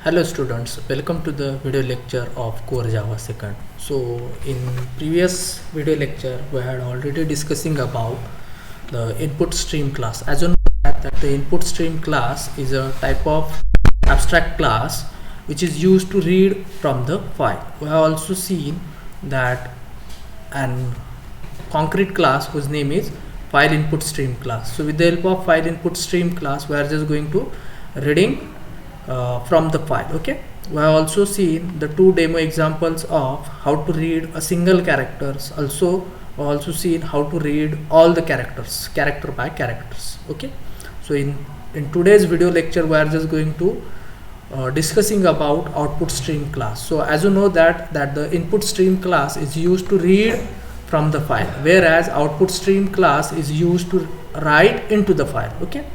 Hello students, welcome to the video lecture of Core Java Second. So in previous video lecture we had already discussing about the input stream class. As you know that the input stream class is a type of abstract class which is used to read from the file. We have also seen that an concrete class whose name is file input stream class. So with the help of file input stream class we are just going to reading from the file. Okay, we have also seen the two demo examples of how to read a single characters. Also seen how to read all the characters, character by characters. Okay, so in today's video lecture we are just going to discussing about output stream class. So as you know that the input stream class is used to read from the file, whereas output stream class is used to write into the file. Okay,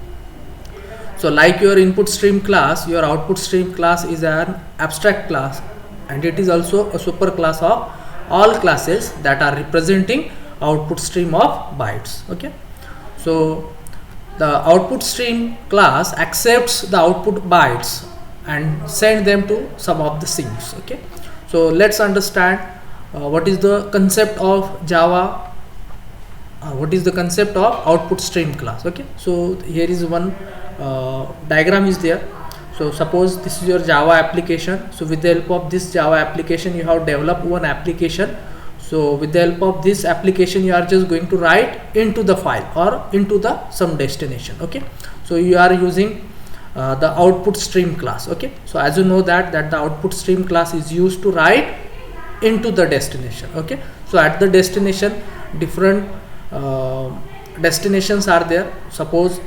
so like your input stream class, your output stream class is an abstract class, and it is also a super class of all classes that are representing output stream of bytes. Okay, so the output stream class accepts the output bytes and send them to some of the sinks. Okay, so let's understand what is the concept of Java, what is the concept of output stream class. Okay, so here is one diagram is there. So suppose this is your Java application. So with the help of this Java application you have developed one application. So with the help of this application you are just going to write into the file or into the some destination. Okay, so you are using the output stream class. Okay, so as you know that the output stream class is used to write into the destination. Okay, so at the destination different destinations are there. Suppose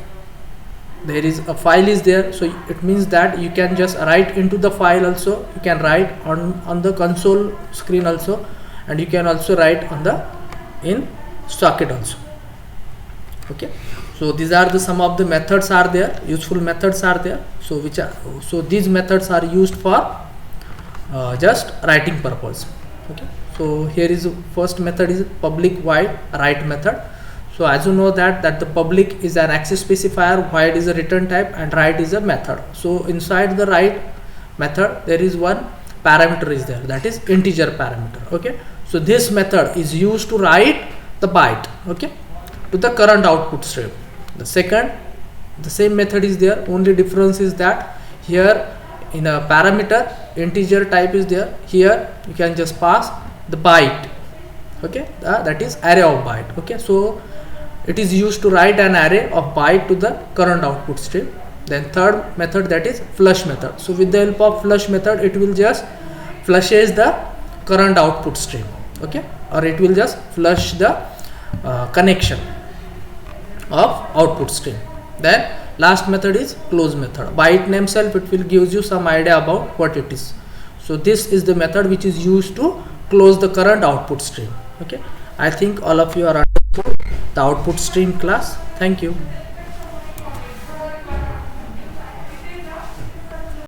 there is a file is there, so it means that you can just write into the file also, you can write on the console screen also, and you can also write on the in socket also. Okay, so these are the some of the methods are there, useful methods are there. So these methods are used for just writing purpose. Okay, so here is first method is public void write method. So as you know that the public is an access specifier, void is a return type, and write is a method. So inside the write method there is one parameter is there, that is integer parameter. Okay, so this method is used to write the byte, okay, to the current output stream. The same method is there, only difference is that here in a parameter integer type is there, here you can just pass the byte. Okay, that is array of byte. Okay, so it is used to write an array of byte to the current output stream. Then third method, that is flush method. So with the help of flush method it will just flushes the current output stream. Okay, or it will just flush the connection of output stream. Then last method is close method. By its name self it will gives you some idea about what it is. So this is the method which is used to close the current output stream. Okay, I think all of you are understood the output stream class. Thank you.